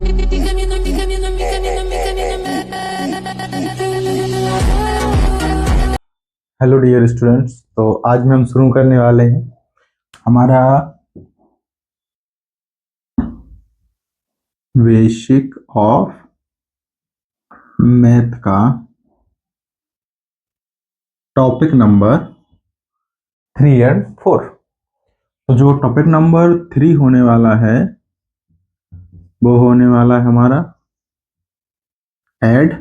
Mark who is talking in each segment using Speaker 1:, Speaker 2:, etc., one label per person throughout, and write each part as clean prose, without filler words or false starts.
Speaker 1: Hello dear students, तो आज में हम शुरू करने वाले हैं हमारा बेसिक ऑफ मैथ का टॉपिक नंबर 3 और 4। तो जो टॉपिक नंबर 3 होने वाला है वो होने वाला है हमारा ऐड,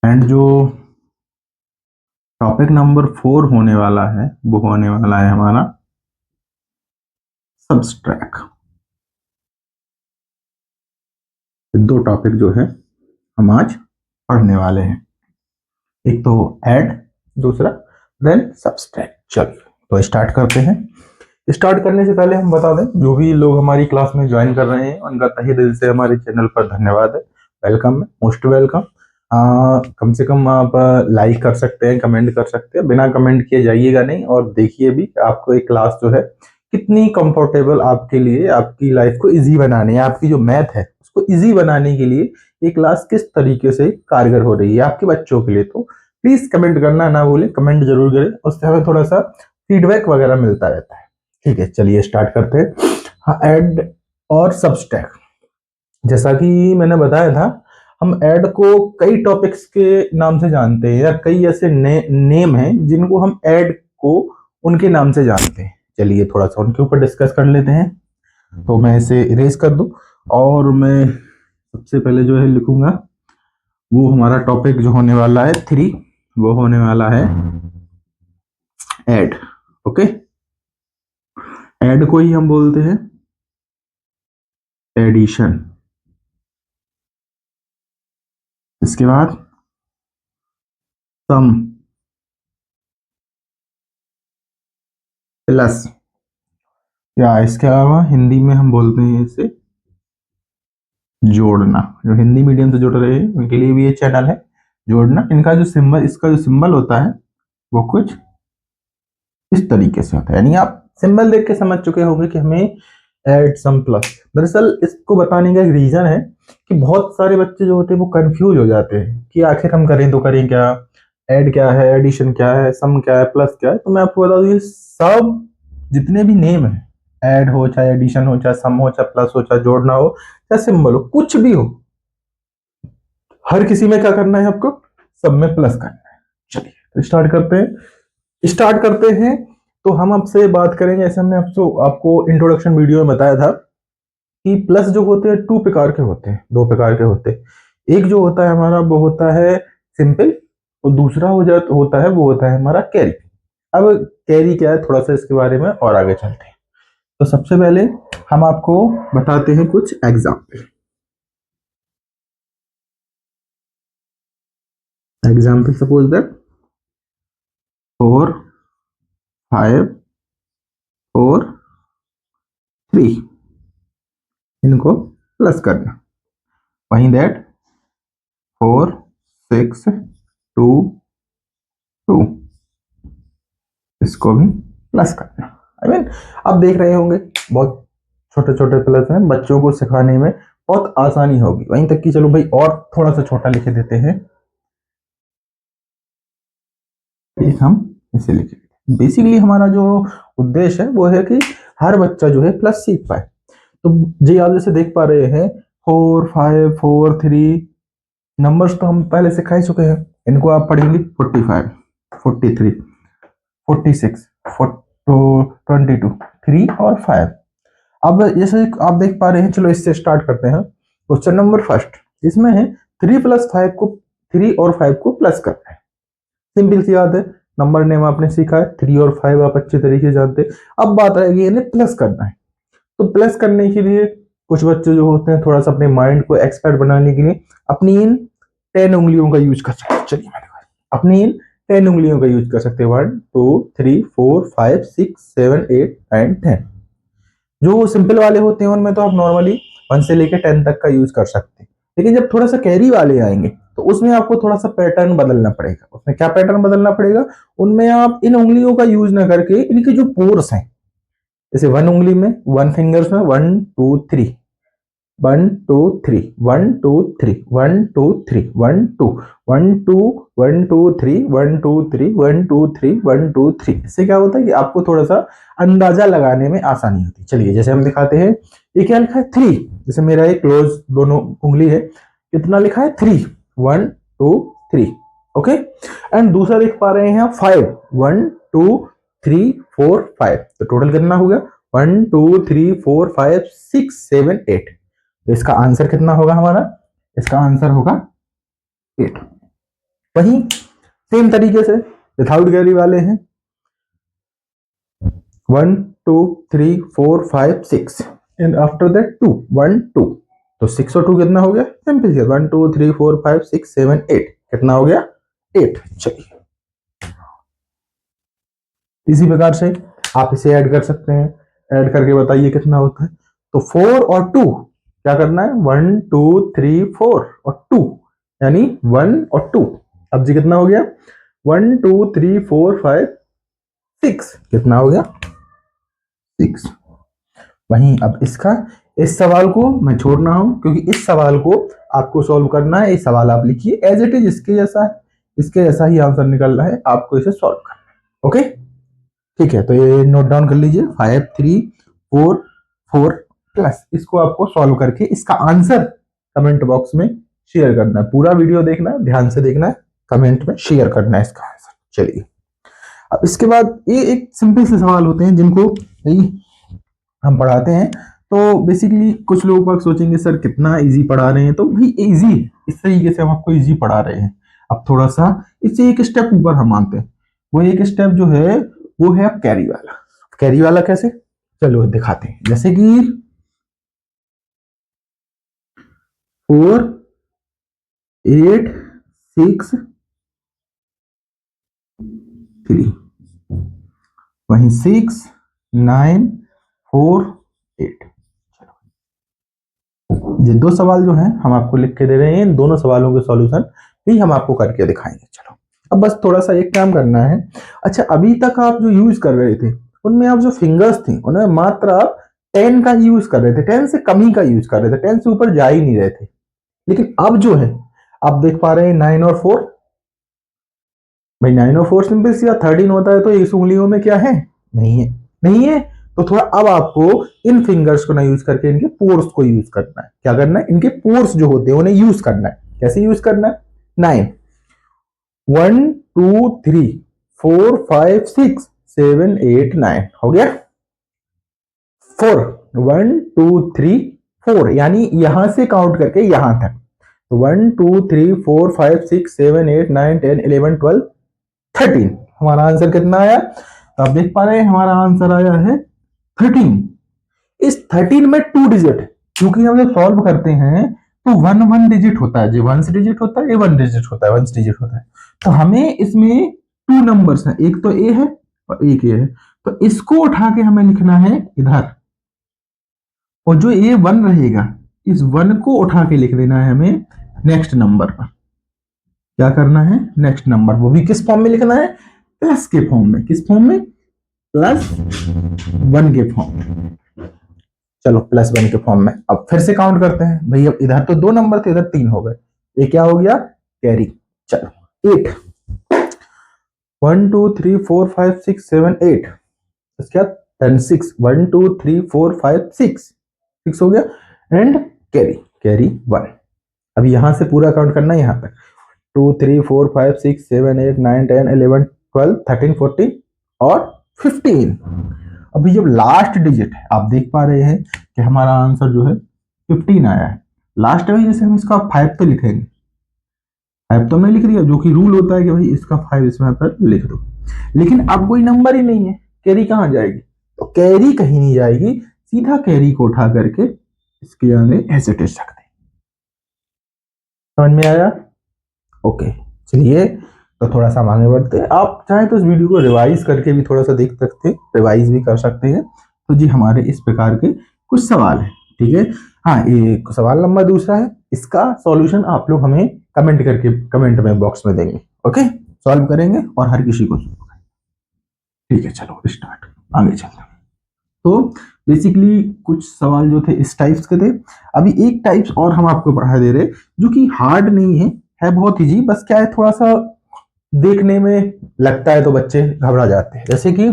Speaker 1: एंड जो टॉपिक नंबर 4 होने वाला है वो होने वाला है हमारा सब्सट्रैक्ट। दो टॉपिक जो है हम आज पढ़ने वाले हैं, एक तो ऐड, दूसरा देन सब्सट्रैक्ट। चलिए तो स्टार्ट करते हैं। स्टार्ट करने से पहले हम बता दें, जो भी लोग हमारी क्लास में ज्वाइन कर रहे हैं उनका तहे दिल से हमारे चैनल पर धन्यवाद है, वेलकम है, मोस्ट वेलकम। कम से कम आप लाइक कर सकते हैं, कमेंट कर सकते हैं, बिना कमेंट किए जाइएगा नहीं, और देखिए भी आपको एक क्लास जो है कितनी कंफर्टेबल आपके लिए, आपकी लाइफ को इजी बनाने, आपकी जो मैथ है उसको इजी बनाने के लिए ये क्लास किस तरीके से कारगर हो रही है आपके बच्चों के लिए। तो प्लीज कमेंट करना ना भूलें, कमेंट जरूर करें, उससे हमें थोड़ा सा फीडबैक वगैरह मिलता रहता है। ठीक है, चलिए स्टार्ट करते हैं। हाँ, ऐड और सब्सट्रैक्ट, जैसा कि मैंने बताया था, हम ऐड को कई टॉपिक्स के नाम से जानते हैं, या कई ऐसे नेम हैं जिनको हम ऐड को उनके नाम से जानते हैं। चलिए थोड़ा सा उनके ऊपर डिस्कस कर लेते हैं। तो मैं इसे इरेज कर दूं, और मैं सबसे पहले जो है लिखूंगा वो हमारा टॉपिक जो होने वाला है 3, वो होने वाला है ऐड। ओके, ऐड को ही हम बोलते हैं एडिशन। इसके बाद सम प्लस, या इसके अलावा हिंदी में हम बोलते हैं इसे जोड़ना। जो हिंदी मीडियम से जुड़ रहे हैं उनके लिए भी ये चैनल है जोड़ना। इनका जो सिंबल, इसका जो सिंबल होता है वो कुछ इस तरीके से होता है, यानी आप सिंबल देख के समझ चुके होंगे कि हमें ऐड सम प्लस। दरअसल इसको बताने का एक रीजन है कि बहुत सारे बच्चे जो होते हैं वो कंफ्यूज हो जाते हैं कि आखिर हम करें तो करें क्या, ऐड क्या है, एडिशन क्या है, सम क्या है, प्लस क्या है। तो मैं आपको बता दूं, ये सब जितने भी नेम है, ऐड हो चाहे एडिशन हो चाहे सम हो चाहे प्लस हो चाहे जोड़ना हो चाहे सिंबल हो, कुछ भी हो, हर किसी में क्या करना है आपको, सब में प्लस करना है। चलिए तो स्टार्ट करते हैं। तो हम आपसे बात करेंगे, ऐसे हमने आपको इंट्रोडक्शन वीडियो में बताया था कि प्लस जो होते हैं 2 प्रकार के होते हैं, 2 प्रकार के होते हैं। एक जो होता है हमारा वो होता है सिंपल, और दूसरा होता है वो होता है हमारा कैरी। अब कैरी क्या है, थोड़ा सा इसके बारे में और आगे चलते हैं। तो सबसे पहले हम आपको बताते हैं कुछ एग्जाम्पल। सपोज दैट 4 5 4 3, इनको प्लस करना। वहीं दैट 4 6 2 2, इसको भी प्लस करना। आप देख रहे होंगे बहुत छोटे छोटे प्लस हैं, बच्चों को सिखाने में बहुत आसानी होगी। वहीं तक कि चलो भाई और थोड़ा सा छोटा लिख देते हैं, एक हम इसे लिखे। बेसिकली हमारा जो उद्देश्य है वो है कि हर बच्चा जो है प्लस सीख पाए। तो जी आप जैसे देख पा रहे हैं 4 5 4 3, नंबर्स तो हम पहले सिखा ही चुके हैं। इनको आप पढ़ेंगे 45 43 46 22 3 और 5। अब जैसे आप देख पा रहे हैं, चलो इससे स्टार्ट करते हैं। क्वेश्चन नंबर फर्स्ट, इसमें है 3 + 5 को, 3 और 5 को प्लस करना है। सिंपल सी बात है, नंबर नेम आपने सीखा है, 3 और 5 आप अच्छे तरीके से जानते हैं। अब बात आएगी इन्हें प्लस करना है। तो प्लस करने के लिए कुछ बच्चे जो होते हैं थोड़ा सा अपने माइंड को एक्सपर्ट बनाने के लिए अपनी इन 10 उंगलियों का यूज कर सकते हैं। चलिए अपनी इन 10 उंगलियों का यूज कर सकते हैं। 1 2 3 4 5 6 7 8 9 10। जो सिंपल वाले होते हैं उनमें तो आप नॉर्मली 1 से लेकर 10 तक का यूज कर सकते हैं, लेकिन जब थोड़ा सा कैरी वाले आएंगे तो उसमें आपको थोड़ा सा पैटर्न बदलना पड़ेगा। उसमें क्या पैटर्न बदलना पड़ेगा, उनमें आप इन उंगलियों का यूज ना करके इनके जो पोर्स हैं, जैसे 1 उंगली में, 1 फिंगर्स में 1 2 3, 1 2 3 1 2 3 1 2 3 1 2 1 2 1 2 3 1 2 3 1 2 3 1 2 3। इससे क्या होता है कि आपको थोड़ा सा अंदाजा लगाने में आसानी होती है। चलिए जैसे हम दिखाते हैं, ये क्या लिखा है 3, जैसे मेरा एक क्लोज दोनों उंगली है, कितना लिखा है 3, 1 2 3। ओके, एंड दूसरा देख पा रहे हैं 5, 1 2 3 4 5। तो टोटल कितना हो गया 1 2 3 4 5 6 7 8। तो इसका आंसर कितना होगा हमारा, इसका आंसर होगा 8। वही सेम तरीके से विदाउट कैरी वाले हैं 1 2 3 4 5 6 एंड आफ्टर दैट 2 1 2। तो 6 और 2 कितना हो गया, सिंपल सी 1 2 3 4 5 6 7 8, कितना हो गया 8। चलिए इसी प्रकार से आप इसे ऐड कर सकते हैं, ऐड करके बताइए कितना होता है। तो 4 और 2 क्या करना है 1 2 3 4 और 2 यानी 1 और 2। अब जी कितना हो गया 1 2 3 4 5 6, कितना हो गया 6। वहीं अब इसका, इस सवाल को मैं छोड़ रहा हूं क्योंकि इस सवाल को आपको सॉल्व करना है। ये सवाल आप लिखिए एज इट इज, इसके जैसा है, इसके जैसा ही आंसर निकल रहा है, आपको इसे सॉल्व करना है। ओके ठीक है, तो ये नोट डाउन कर लीजिए 5 3 4 4 प्लस, इसको आपको सॉल्व करके इसका आंसर कमेंट बॉक्स में शेयर करना है। पूरा वीडियो देखना है, ध्यान से देखना है, कमेंट में शेयर करना है इसका आंसर। चलिए अब इसके बाद ये एक सिंपल से सवाल होते हैं जिनको हम पढ़ाते हैं। तो बेसिकली कुछ लोग बाग सोचेंगे सर कितना इजी पढ़ा रहे हैं, तो भाई इजी, इस तरीके से हम आपको इजी पढ़ा रहे हैं। अब थोड़ा सा इससे एक स्टेप ऊपर हम मानते हैं, वो एक स्टेप जो है वो है कैरी वाला। कैरी वाला कैसे, चलो दिखाते हैं। जैसे कि 4 8 6 3, वहीं 6 9 4 8। ये दो सवाल जो हैं हम आपको लिख के दे रहे हैं, इन दोनों सवालों के सॉल्यूशन भी हम आपको करके दिखाएंगे। चलो अब बस थोड़ा सा एक काम करना है। अच्छा अभी तक आप जो यूज कर रहे थे उनमें आप जो फिंगर्स थी उनमें मात्र आप 10 का यूज कर रहे थे, 10 से कम ही का यूज कर रहे थे, 10 से ऊपर जा ही नहीं रहे थे। लेकिन अब जो है आप देख पा रहे हैं 9 और 4, भाई 9 और 4 सिंपल सी 13 होता है, तो इस उंगलियों में क्या है, नहीं है, नहीं है। तो थोड़ा अब आपको इन फिंगर्स को ना यूज करके इनके पोर्स को यूज करना है। क्या करना है, इनके पोर्स जो होते हैं उन्हें यूज करना है। कैसे यूज करना है, 9 1 2 3 4 5 6 7 8 9 हो गया। 4 1 2 3 4 यानी यहां से काउंट करके यहां तक, तो 1 2 3 4 5 6 7 8 9 10 11 12 13। हमारा आंसर कितना आया, तो आप देख पा रहे हैं हमारा आंसर आया है 13। इस 13 में 2 डिजिट, क्योंकि हम जब सॉल्व करते हैं तो 1 डिजिट होता है, जो 1 डिजिट होता है, ये 1 डिजिट होता है, 1 डिजिट होता है। तो हमें इसमें 2 नंबर्स हैं, एक तो ए है और एक ए है, तो इसको उठा के हमें लिखना है इधर, और जो ए 1 रहेगा इस 1 को उठा के लिख देना है हमें नेक्स्ट नंबर पर। क्या करना है, नेक्स्ट नंबर, वो भी किस फॉर्म में लिखना है, प्लस के फॉर्म में। किस फॉर्म में, +1 के फॉर्म में। चलो +1 के फॉर्म में। अब फिर से काउंट करते हैं भाई, अब इधर तो 2 नंबर थे, इधर 3 हो गए, ये क्या हो गया, कैरी। चलो 8 1 2 3 4 5 6 7 8, इसके बाद 10 6 1 2 3 4 5 6 हो गया, एंड कैरी, कैरी 1। अब यहां से पूरा काउंट करना है यहां तक, 2 3 4 5 6 7 8 9 10 11 12 13 14 और 15। अभी जब लास्ट डिजिट है आप देख पा रहे हैं कि हमारा आंसर जो है 15 आया है। लास्ट में जैसे हम इसका 5 तो लिखेंगे, 5 तो हमने लिख दिया, जो कि रूल होता है कि भाई इसका 5 इसमें पर लिख दो। लेकिन अब कोई नंबर ही नहीं है, कैरी कहां जाएगी, तो कैरी कहीं नहीं जाएगी, सीधा कैरी को उठा करके इसके आगे ऐसे टेस्ट रख दें। समझ में आया, ओके। चलिए तो थोड़ा सा आगे बढ़ते हैं। आप चाहें तो इस वीडियो को रिवाइज करके भी थोड़ा सा देख सकते हैं, रिवाइज भी कर सकते हैं। तो जी हमारे इस प्रकार के कुछ सवाल है, ठीक है। हाँ, ये सवाल नंबर दूसरा है, इसका सॉल्यूशन आप लोग हमें कमेंट करके कमेंट में बॉक्स में देंगे, ओके। सॉल्व करेंगे और हर किसी को, ठीक है। चलो स्टार्ट, आगे चलते हैं। तो बेसिकली कुछ सवाल जो थे इस टाइप्स के थे। अभी एक टाइप्स और हम आपको पढ़ा दे रहे जो कि हार्ड नहीं है बहुत इजी, बस क्या है थोड़ा सा देखने में लगता है तो बच्चे घबरा जाते हैं। जैसे कि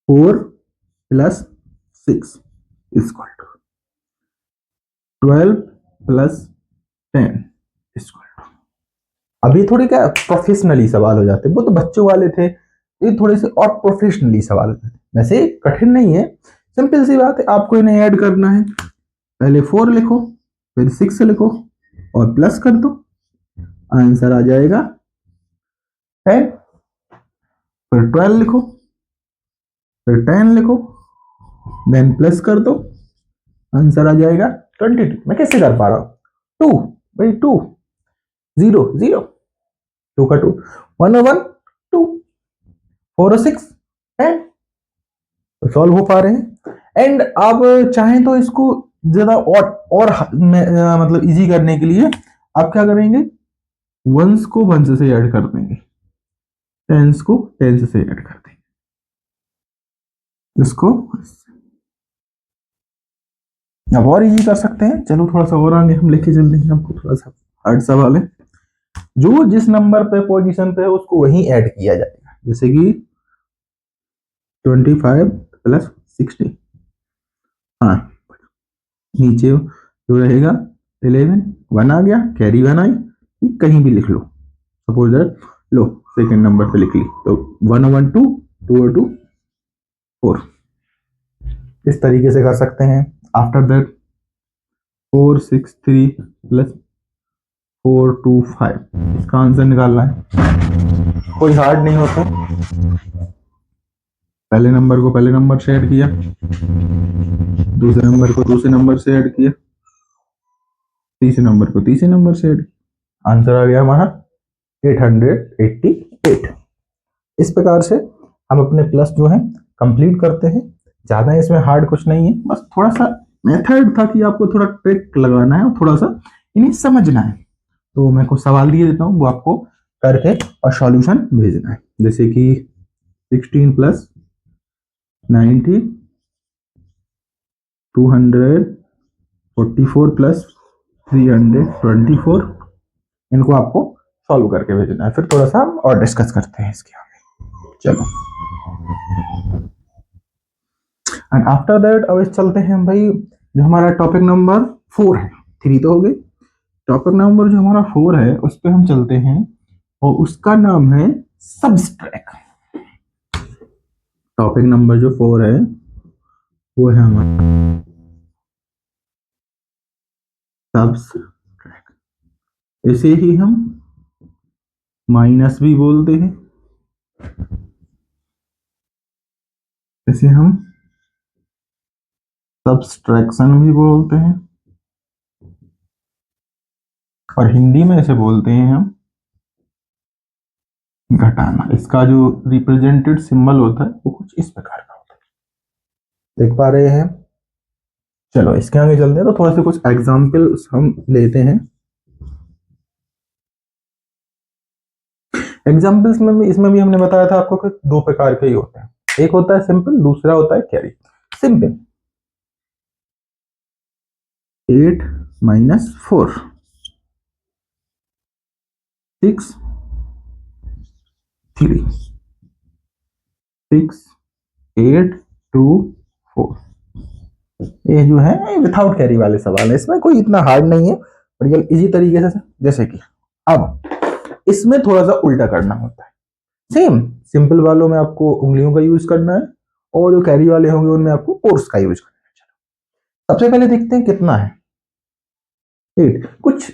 Speaker 1: 4 + 6 = 12 + 10 = अभी थोड़े क्या प्रोफेशनली सवाल हो जाते हैं, वो तो बच्चों वाले थे, ये थोड़े से और प्रोफेशनली सवाल होते हैं। वैसे कठिन नहीं है, सिंपल सी बात है, आपको इन्हें ऐड करना है। पहले 4 लिखो, फिर 6 लिखो और प्लस कर दो, आंसर आ जाएगा 10। फिर 12 लिखो, फिर 10 लिखो, देन प्लस कर दो, आंसर आ जाएगा 22। मैं कैसे कर पा रहा हूं? 2 भाई 2, 0 0, 2 का 2, 1 और 1 2, 4 और 6 10, सॉल्व हो पा रहे हैं। एंड आप चाहें तो इसको ज्यादा और मतलब इजी करने के लिए आप क्या करेंगे, वंस को वंस से ऐड कर देंगे, टेंस को टेंस से ऐड कर देंगे, इसको अब और इजी कर सकते हैं। चलो थोड़ा सा और आगे हम लेके चलते हैं, आपको थोड़ा सा हार्ड सवाल है। जो जिस नंबर पे पोजीशन पे है उसको वहीं ऐड किया जाएगा। जैसे कि 25 + 60, हाँ नीचे जो रहेगा 11, 1 आ गया, कैरी 1 आई, कहीं भी लिख लो, सपोज दैट लो सेकंड नंबर पे लिख ली तो 1 और 1 2, 2 और 2 4, इस तरीके से कर सकते हैं। आफ्टर दैट 4 6 3 + 4 2 5, इसका आंसर निकालना है, कोई हार्ड नहीं होता। पहले नंबर को पहले नंबर से ऐड किया, दूसरे नंबर को दूसरे नंबर से ऐड किया, तीसरे नंबर को तीसरे नंबर से ऐड किया, आंसर आ गया हमारा 888। इस प्रकार से हम अपने प्लस जो है कंप्लीट करते हैं। ज्यादा इसमें हार्ड कुछ नहीं है, बस थोड़ा सा मेथड था कि आपको थोड़ा ट्रिक लगाना है और थोड़ा सा इन्हें समझना है। तो मैं कुछ सवाल दिए देता हूँ, वो आपको करके और सॉल्यूशन भेजना है। जैसे कि 16 + 90, 244 + 324, इनको आपको सॉल्व करके भेजना है। फिर थोड़ा सा हम और डिस्कस करते हैं इसके आगे। चलो एंड आफ्टर दैट अब चलते हैं हम भाई, जो हमारा टॉपिक नंबर 4 है, 3 तो हो गई, टॉपिक नंबर जो हमारा 4 है उस पर हम चलते हैं और उसका नाम है सब्सट्रैक्ट। टॉपिक नंबर जो 4 है वो है हमारा सब्सट्रैक्ट। इसे ही हम माइनस भी बोलते हैं, इसे हम सब्सट्रैक्शन भी बोलते हैं, और हिंदी में इसे बोलते हैं हम घटाना। इसका जो रिप्रेजेंटेड सिंबल होता है वो कुछ इस प्रकार का होता है, देख पा रहे हैं। चलो इसके आगे चलते हैं, तो थोड़ा से कुछ एग्जाम्पल्स हम लेते हैं। एग्जाम्पल्स में भी, इसमें भी हमने बताया था आपको कि 2 प्रकार के ही होते हैं, एक होता है सिंपल, दूसरा होता है कैरी। सिंपल 8 - 4, 6 3, 6 8 2 4, ये जो है विथआउट कैरी वाले सवाल है, इसमें कोई इतना हार्ड नहीं है, बढ़िया इजी तरीके से। जैसे कि अब इसमें थोड़ा सा उल्टा करना होता है। सेम सिंपल वालों में आपको उंगलियों का यूज करना है, और जो कैरी वाले होंगे उनमें आपको फोर्स का यूज करना है। चलो सबसे पहले देखते हैं कितना है 8। कुछ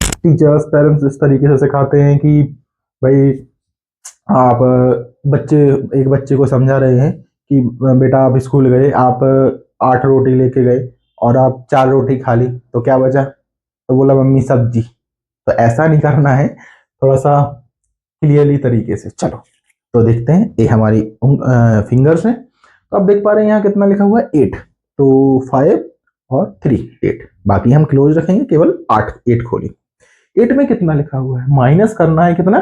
Speaker 1: टीचर्स पेरेंट्स इस तरीके से सिखाते हैं कि भाई आप बच्चे एक बच्चे को समझा रहे हैं कि बेटा आप स्कूल गए, आप 8 रोटी लेके गए और आप 4 रोटी खा ली, तो क्या बचा? तो बोला मम्मी सब्जी। तो ऐसा नहीं करना है, थोड़ा सा क्लियरली तरीके से। चलो तो देखते हैं, ये हमारी फिंगर्स है, तो आप देख पा रहे हैं यहाँ कितना लिखा हुआ है 8, तो 5 और 3 8, बाकी हम क्लोज रखेंगे, केवल 8 8 खोली। 8 में कितना लिखा हुआ है, माइनस करना है कितना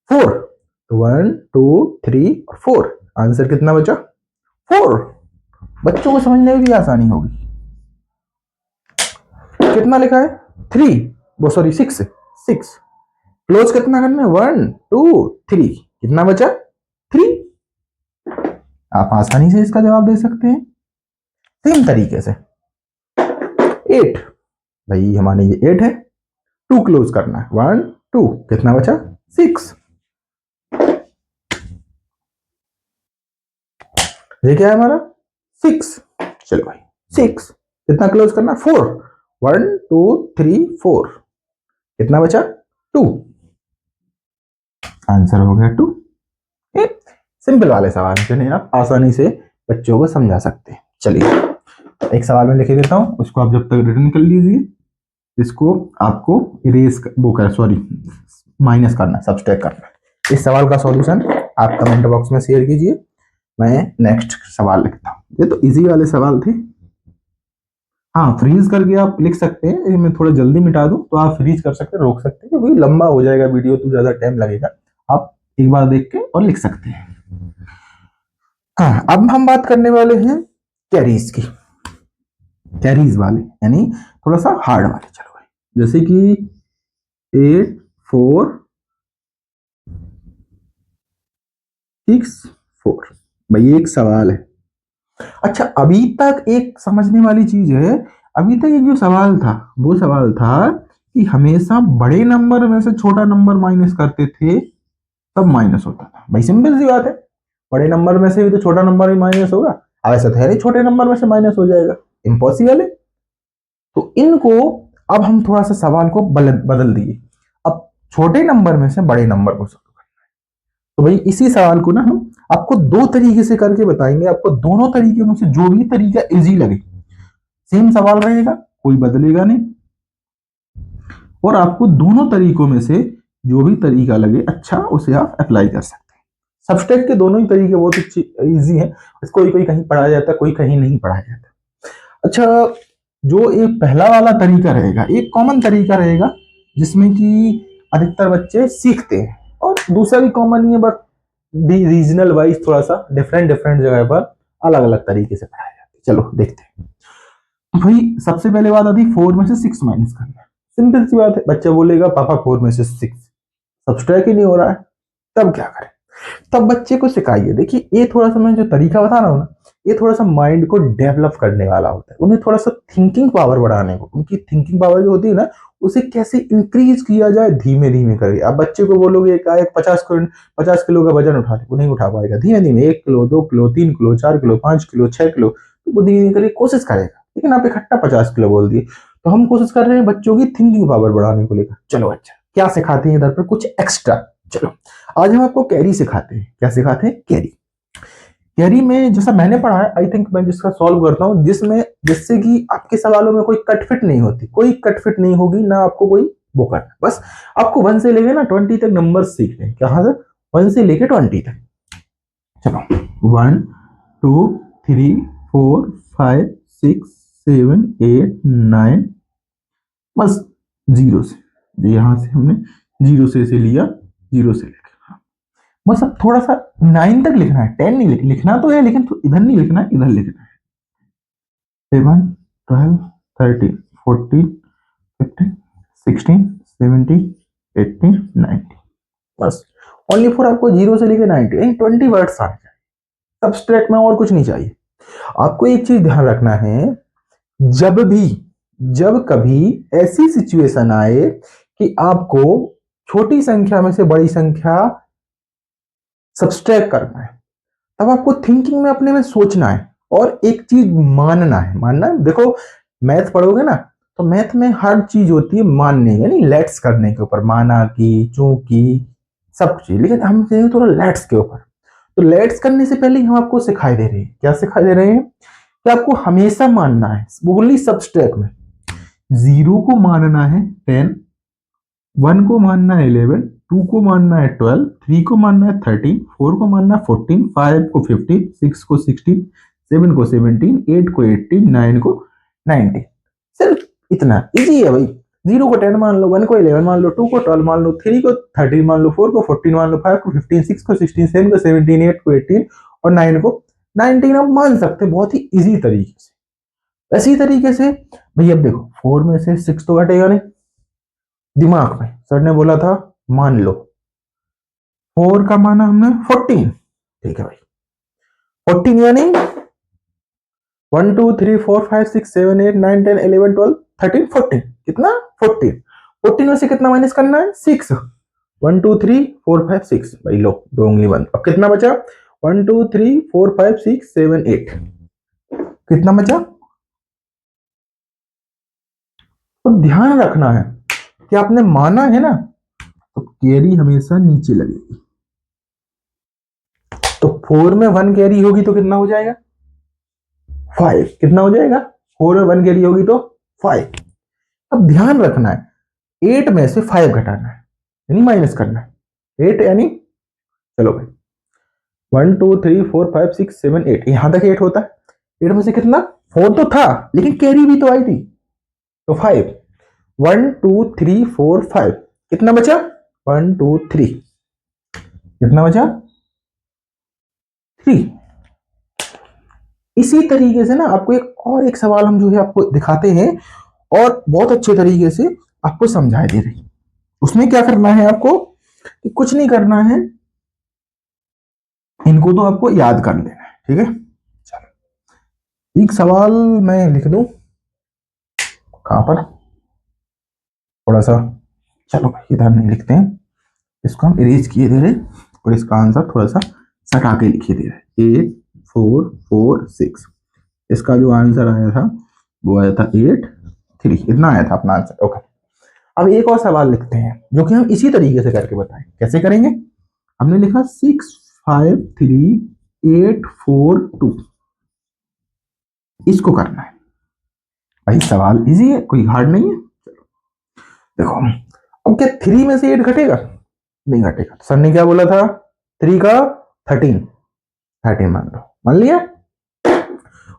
Speaker 1: 4, तो 1 2 3 और 4, आंसर कितना बचा 4। बच्चों को समझने में भी आसानी होगी। कितना लिखा है 3, वो सॉरी 6, क्लोज कितना करना है 1 2 3, कितना बचा 3। आप आसानी से इसका जवाब दे सकते हैं। सेम तरीके से 8, भाई हमारे ये 8 है, 2 क्लोज करना है 1 2, कितना बचा 6। ये क्या है हमारा 6। चलो भाई 6 कितना क्लोज करना 4, 1 2 3 4, कितना बचा 2। आंसर हो गया 2। सिंपल वाले सवाल जिन्हें आप आसानी से बच्चों को समझा सकते हैं। चलिए एक सवाल में लिख देता हूं, उसको आप जब तक रिटर्न कर लीजिए। इसको आपको इरेज वो कर सॉरी माइनस करना, सब्सट्रैक्ट करना। इस सवाल का सॉल्यूशन आप कमेंट बॉक्स में शेयर कीजिए, मैं नेक्स्ट सवाल लिखता हूँ। ये तो इजी वाले सवाल थे। हाँ फ्रीज करके आप लिख सकते हैं, मैं थोड़ा जल्दी मिटा दूं तो आप फ्रीज कर सकते हैं, रोक सकते हैं, क्योंकि लंबा हो जाएगा वीडियो तो ज्यादा टाइम लगेगा। आप एक बार देख के और लिख सकते हैं। हाँ अब हम बात करने वाले हैं कैरीज की, कैरीज वाले यानी थोड़ा सा हार्ड वाले। चलो भाई जैसे कि 8 4 6 4, भाई एक सवाल है। अच्छा अभी तक एक समझने वाली चीज है, अभी तक एक जो सवाल था वो सवाल था कि हमेशा बड़े नंबर में से छोटा नंबर माइनस करते थे तब माइनस होता था। भाई सिंपल सी बात है, बड़े नंबर में से भी तो छोटा नंबर भी माइनस होगा। अब ऐसा तो है नहीं छोटे नंबर में से माइनस हो जाएगा, इम्पॉसिबल है। तो इनको अब हम थोड़ा सा सवाल को बदल दिए, अब छोटे नंबर में से बड़े नंबर को सॉल्व करना है। तो भाई इसी सवाल को ना हम आपको दो तरीके से करके बताएंगे, आपको दोनों तरीके में से जो भी तरीका इजी लगे, सेम सवाल रहेगा, कोई बदलेगा नहीं, और आपको दोनों तरीकों में से जो भी तरीका लगे अच्छा उसे आप अप्लाई कर सकते हैं। सब्सट्रैक्ट के दोनों ही तरीके बहुत इजी हैं, कोई कोई कहीं पढ़ाया जाता है, कोई कहीं नहीं पढ़ाया जाता। अच्छा जो एक पहला वाला तरीका रहेगा, एक कॉमन तरीका रहेगा जिसमें कि अधिकतर बच्चे सीखते हैं, और दूसरा भी कॉमन ही है बट रीजनल वाइज थोड़ा सा डिफरेंट डिफरेंट जगह पर अलग अलग तरीके से पढ़ाया जाता है। चलो देखते हैं। तो भाई सबसे पहले बात आती है 4 में से 6 माइनस करना। सिंपल सी बात है, बच्चा बोलेगा पापा 4 में से 6 सब्सट्रैक्ट ही नहीं हो रहा है, तब क्या करें। तब बच्चे को सिखाइए, देखिए ये थोड़ा सा मैं जो तरीका बता रहा हूँ ना, ये थोड़ा सा माइंड को डेवलप करने वाला होता है, उन्हें थोड़ा सा थिंकिंग पावर बढ़ाने को, उनकी थिंकिंग पावर जो होती है ना उसे कैसे इंक्रीज किया जाए धीमे धीमे करके। आप बच्चे को बोलोगे एक 50 किलो का वजन उठा ले, वो नहीं उठा पाएगा। धीमे धीमे 1 kilo 2 kilo 3 kilo 4 kilo 5 kilo 6 kilo, तो वो धीमे धीमे करके कोशिश करेगा। लेकिन आप इकट्ठा 50 किलो बोल दिए, तो हम कोशिश कर रहे हैं बच्चों की थिंकिंग पावर बढ़ाने को लेकर। चलो अच्छा क्या सिखाते हैं इधर पर कुछ एक्स्ट्रा। चलो आज हम आपको कैरी सिखाते हैं। क्या सिखाते हैं कैरी। कैरी में जैसा मैंने पढ़ा है, आई थिंक मैं जिसका सॉल्व करता हूं जिसमें जिससे कि आपके सवालों में कोई कटफिट नहीं होती, कोई कटफिट नहीं होगी ना, आपको कोई वो करना, बस आपको 1 से लेके ना 20 तक नंबर सीखने हैं। कहां से 1 से लेके 20 तक। चलो 1 2 3 4 5 6 7 8 9, बस जीरो से, यहां से हमने जीरो से इसे लिया, जीरो से लेकर बस अब थोड़ा सा 9 तक लिखना है, 10 नहीं लिखना तो है, लेकिन तो इधर नहीं लिखना है, इधर लिखना है। 7 12 13 14 15 16 17 18 19, बस ओनली फॉर आपको जीरो से लेकर 90 20 वर्ड्स आने चाहिए। सब्सट्रैक्ट में और कुछ नहीं चाहिए। आपको एक चीज ध्यान रखना है, जब कभी ऐसी सिचुएशन आए कि आपको छोटी संख्या में से बड़ी संख्या सब्सट्रैक्ट करना है, तब आपको थिंकिंग में अपने में सोचना है और एक चीज मानना है। मानना है, देखो मैथ पढ़ोगे ना तो मैथ में हर चीज होती है मानने यानी लेट्स करने के ऊपर, माना की चूंकि सब चीज, लेकिन हम चाहिए थोड़ा लेट्स के ऊपर। तो लेट्स करने से पहले हम आपको सिखाई दे रहे हैं, क्या सिखाई दे रहे हैं कि आपको हमेशा मानना है ओनली सब्सट्रैक्ट में। 0 को मानना है 10, 1 को मानना है 11, 2 को मानना है 12, 3 को मानना है 13, 4 को मानना है 14, 5 को 15, 6 को 16, 7 को 17, 8 को 18, 9 को 19। सिर्फ इतना इजी है भाई। 0 को 10 मान लो, 1 को 11 मान लो, 2 को 12 मान लो, 3 को 13 मान लो, 4 को 14 मान लो, 5 को 15, 6 को 16, 7 को 17, 8 को 18 और 9 को 19 आप मान सकते बहुत ही इजी तरीके से। इसी तरीके से भाई अब देखो 4 में से 6 तो घटेगा नहीं, दिमाग में सर ने बोला था मान लो 4 का माना हमने 14, ठीक है भाई 14 यानी 1 2 3 4 5 6 7 8 9 10 11 12 13 14, कितना 14, 14 में से कितना माइनस करना है 6, 1 2 3 4 5 6 भाई लो 2 उंगली बंद। अब कितना बचा 1 2 3 4 5 6 7 8, कितना बचा। तो ध्यान रखना है कि आपने माना है ना तो कैरी हमेशा नीचे लगेगी। तो 4 में 1 कैरी होगी तो कितना हो जाएगा 5, कितना हो जाएगा 4 में 1 कैरी होगी तो 5। अब ध्यान रखना है 8 में से 5 घटाना है यानी माइनस करना है 8 यानी चलो भाई 1 2 3 4 5 6 7 8 यहां तक 8 होता है, 8 में से कितना 4 तो था लेकिन कैरी भी तो आई थी तो 5, 1 2 3 4 5 कितना बचा 1 2 3, कितना बचा 3। इसी तरीके से ना आपको एक सवाल हम जो है आपको दिखाते हैं और बहुत अच्छे तरीके से आपको समझाई दे रही। उसमें क्या करना है आपको कि कुछ नहीं करना है, इनको तो आपको याद कर लेना है, ठीक है। चलो एक सवाल मैं लिख दूं कहां पर, थोड़ा सा चलो इधर नहीं लिखते हैं, इसको हम इरेज किए दे रहे और इसका आंसर थोड़ा सा सटा के लिखिए दे रहे 8 4 4 6। इसका जो आंसर आया था वो आया था 8 3, इतना आया था अपना आंसर। ओके अब एक और सवाल लिखते हैं जो कि हम इसी तरीके से करके बताएं। कैसे करेंगे, हमने लिखा 6 5 3 8 4 2, इसको करना है भाई। सवाल इजी है, कोई हार्ड नहीं है। देखो अब क्या 3 में से 8 घटेगा, नहीं घटेगा। तो सर ने क्या बोला था 3 का 13, 13 मान लो, मान लिया।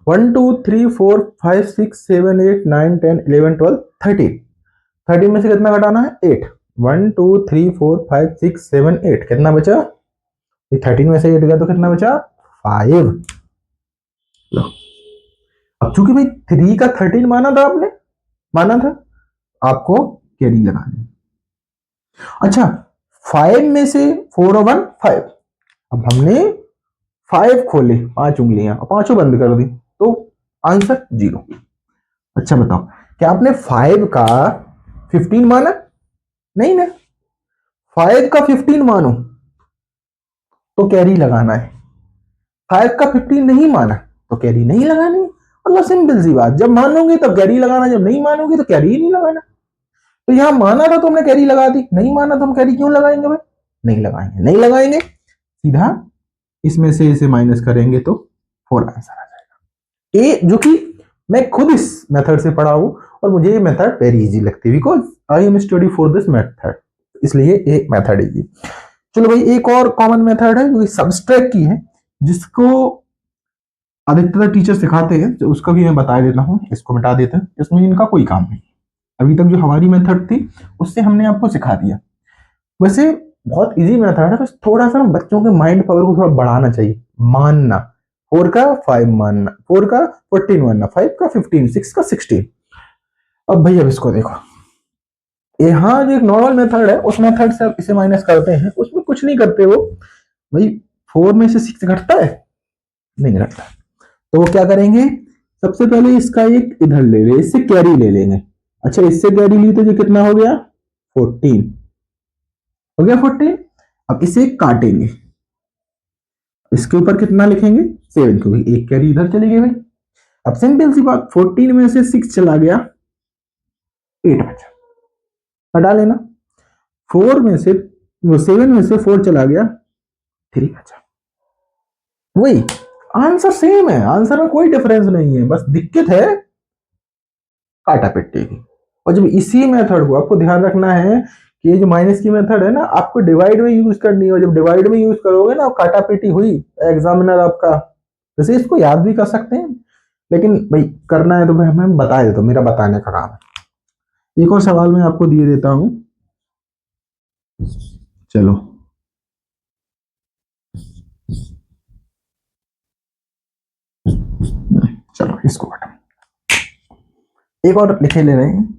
Speaker 1: 1 2 3 4 5 6 7 8 9 10 11 12 13, 13 में से कितना घटाना है 8, 1 2 3 4 5 6 7 8 कितना बचा, 13 में से 8 गया तो कितना बचा 5। लो अब चूंकि भाई 3 का 13 माना था आपने, माना था आपको कैरी लगानी। अच्छा 5 में से 4 और 1 5, अब हमने 5 खोले 5 उंगलियां और पांचों बंद कर दी तो आंसर 0। अच्छा बताओ क्या आपने 5 का 15 माना, नहीं ना, 5 का 15 मानो तो कैरी लगाना है, 5 का 15 नहीं माना तो कैरी नहीं लगानी। मतलब सिंपल सी बात, जब मानोगे तब कैरी लगाना, जब नहीं मानोगे तो कैरी ही नहीं लगाना। तो यहां माना था तो हमने कैरी लगा दी, नहीं माना तो हम कैरी क्यों लगाएंगे भाई, नहीं लगाएंगे, नहीं लगाएंगे, सीधा इसमें से इसे माइनस करेंगे तो 4 आंसर आ जाएगा। ए जो कि मैं खुद इस मेथड से पढ़ा हूं और मुझे ये मेथड वेरी इजी लगती है because I am study for this method, इसलिए एक मेथड इजी। चलो भाई एक और कॉमन मेथड है जो सबस्ट्रैक्ट की है, जिसको अधिकतर टीचर सिखाते हैं, तो उसका भी मैं बता देता हूँ। इसको मिटा देते हैं, इसमें इनका कोई काम नहीं। अभी तक जो हमारी मेथड थी उससे हमने आपको सिखा दिया। वैसे बहुत इजी मेथड है, बस थोड़ा सा बच्चों के माइंड पावर को थोड़ा बढ़ाना चाहिए। मानना 4 का 5 मानना, 4 का 14 मानना, 5 का 15, 6 का 16। अब भैया अब इसको देखो, यहाँ जो एक नॉर्मल मेथड है उस मेथड से आप इसे माइनस करते हैं, उसमें कुछ नहीं करते हो भाई। 4 में से 6 घटता है, नहीं घटता। तो वो क्या करेंगे, सबसे पहले इसका एक इधर ले लेंगे, इससे कैरी ले लेंगे। अच्छा इससे कैरी ली तो ये कितना हो गया 14, हो गया 14। अब इसे काटेंगे, इसके ऊपर कितना लिखेंगे 7, क्योंकि एक कैरी इधर चली गई भाई। अब सिंपल सी बात, 14 में से 6 चला गया 8 बचा, हटा लेना। 4 में से 7 में से 4 चला गया 3 बचा। वही आंसर सेम है, आंसर में कोई डिफरेंस नहीं है, बस दिक्कत है काटा पिट्टी की। और जब इसी मेथड को आपको ध्यान रखना है कि ये जो माइनस की मेथड है ना आपको डिवाइड में यूज करनी है, जब डिवाइड में यूज करोगे ना काटा पिटी हुई एग्जामिनर आपका, वैसे इसको याद भी कर सकते हैं लेकिन भाई करना है तो भाई मैं बता देता हूँ, मेरा बताने का काम है। एक और सवाल मैं आपको दिए देता हूं, चलो एक और लिखे ले रहे हैं।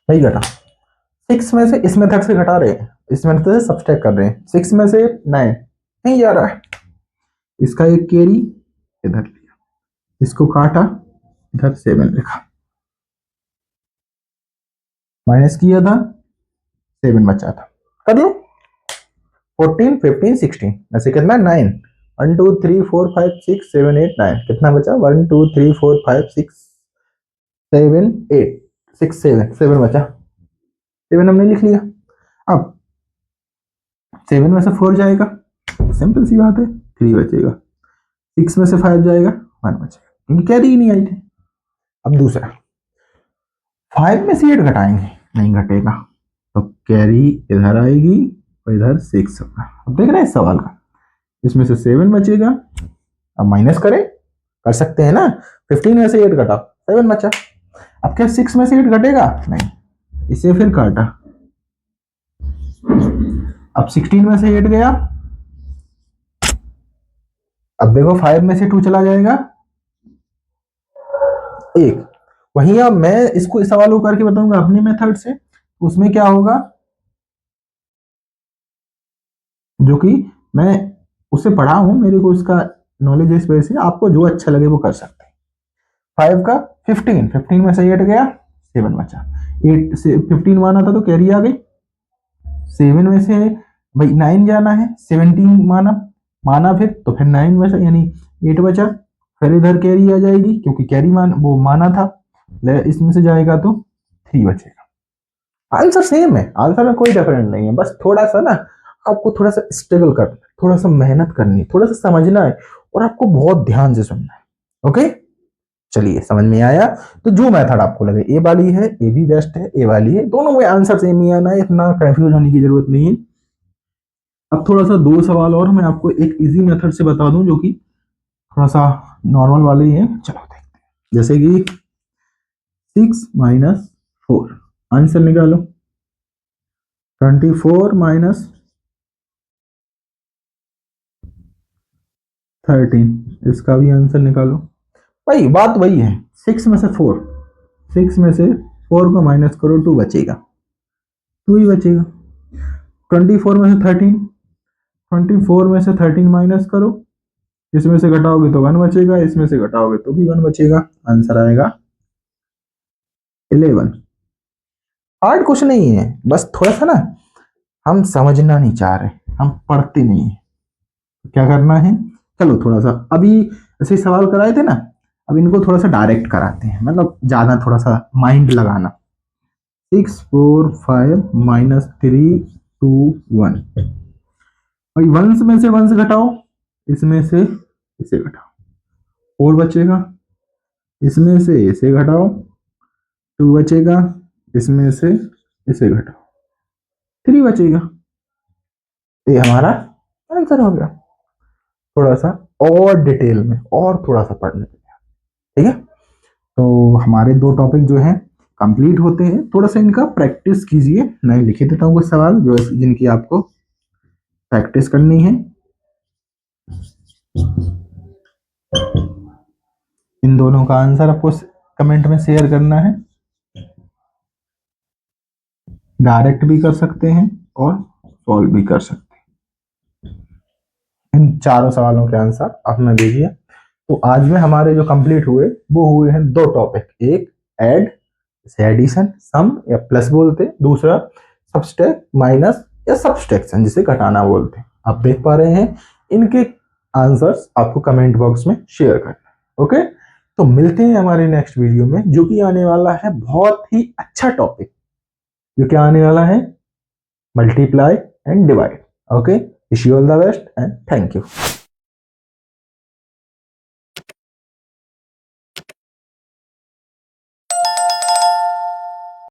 Speaker 1: नहीं घटा, 6 में से इस मेथड से घटा रहे हैं, इस मेथड से सब्सट्रैक्ट कर रहे हैं। 6 में से 9 नहीं जा रहा है, इसका एक कैरी इधर लिया, इसको काटा, इधर 7 लिखा, माइनस किया था, 7 बचा था। कर लो 14 15 16 ऐसे कितना 9, 1 2 3 4 5 6 7 8 9, कितना बचा 1 2 3 4 5 6 7 8 6 7 7 बचा, 7 हमने लिख लिया। अब 7 में से 4 जाएगा, सिंपल सी बात है, 3 बचेगा। 6 में से 5 जाएगा, 1 बचेगा, क्योंकि कैरी ही नहीं आई थी। अब दूसरा 5 में से 8 घटाएंगे, नहीं घटेगा, तो कैरी इधर आएगी और इधर 6 होगा। अब देख रहे हैं इस सवाल का, इसमें से 7 बचेगा, अब माइनस करें, कर सकते हैं ना, 15 में से 8 घटा, 7 बचा। अब क्या 6 में से 8 घटेगा, नहीं, इसे फिर काटा, अब 16 में से 8 गया, अब देखो 5 में से 2 चला जाएगा, 1। वहीं अब मैं इसको इस सवाल को करके बताऊंगा अपने मेथड से, उसमें क्या होगा, जो कि मैं उससे पढ़ा हूं, मेरे को उसका नॉलेज है, इस वजह से आपको जो अच्छा लगे वो कर सकते हैं। 5 का 15 में से 8 गया, 7 बचा, 8 से 15 माना था तो कैरी आ गई, 7 में से भाई 9 जाना है, 17 माना फिर, तो फिर 9 बचा, यानी 8 बचा, फिर इधर कैरी आ जाएगी, क्योंकि कैरी वो माना था, इसमें से जाएगा तो 3 बचेगा। आंसर सेम है, आंसर में कोई डिफरेंस नहीं है, बस थोड़ा सा ना आपको थोड़ा सा स्ट्रगल करना, थोड़ा सा मेहनत करनी, थोड़ा सा समझना है, और आपको बहुत ध्यान से सुनना है। ओके, चलिए समझ में आया। तो जो मेथड आपको लगे, ए वाली है, ए भी बेस्ट है, ए वाली है, दोनों में आंसर सेम ही आना है, इतना कंफ्यूज होने की जरूरत नहीं है। अब थोड़ा सा 2 सवाल और मैं आपको एक इजी मेथड से बता दूं, जो कि थोड़ा सा नॉर्मल वाले ही है, चलो देखते हैं। जैसे कि 6 माइनस 4, आंसर निकालो, 24 माइनस 13, इसका भी आंसर निकालो। भाई बात वही है, 6 में से 4, 6 में से 4 को माइनस करो, 2 बचेगा, 2 ही बचेगा। 24 में से 13, 24 में से 13 माइनस करो, इसमें से घटाओगे तो 1 बचेगा, इसमें से घटाओगे तो भी 1 बचेगा, आंसर आएगा 11। हार्ड कुछ नहीं है, बस थोड़ा सा ना हम समझना नहीं चाह रहे, हम पढ़ते नहीं है, क्या करना है, चलो थोड़ा सा अभी ऐसे सवाल कराए थे ना, अब इनको थोड़ा सा डायरेक्ट कराते हैं, मतलब ज्यादा थोड़ा सा माइंड लगाना। 6 4 5 माइनस 3 2 1, भाई वंस में से वंस घटाओ, इसमें से इसे घटाओ, 4 बचेगा, इसमें से इसे घटाओ, 2 बचेगा, इसमें से इसे घटाओ, 3 बचेगा। तो ये हमारा आंसर हो गया। थोड़ा सा और डिटेल में और थोड़ा सा पढ़ने के लिए, ठीक है। तो हमारे 2 टॉपिक जो हैं कंप्लीट होते हैं, थोड़ा सा इनका प्रैक्टिस कीजिए। मैं लिखे देता हूँ कुछ सवाल जो जिनकी आपको प्रैक्टिस करनी है। इन दोनों का आंसर आपको कमेंट में शेयर करना है, डायरेक्ट भी कर सकते हैं और सॉल्व भी कर सकते हैं। इन चारों सवालों के आंसर अपना दीजिए। तो आज में हमारे जो कंप्लीट हुए वो हुए हैं 2 टॉपिक, एक ऐड से एडिशन सम या प्लस बोलते, दूसरा सब्सट्रैक्ट माइनस या सब्सट्रैक्शन जिसे घटाना बोलते। आप देख पा रहे हैं, इनके आंसर्स आपको कमेंट बॉक्स में शेयर करना। ओके, तो मिलते हैं हमारे नेक्स्ट वीडियो में, जो कि आने वाला है बहुत ही अच्छा टॉपिक, जो कि आने वाला है multiply and divide. Okay, wish you all the best and thank you.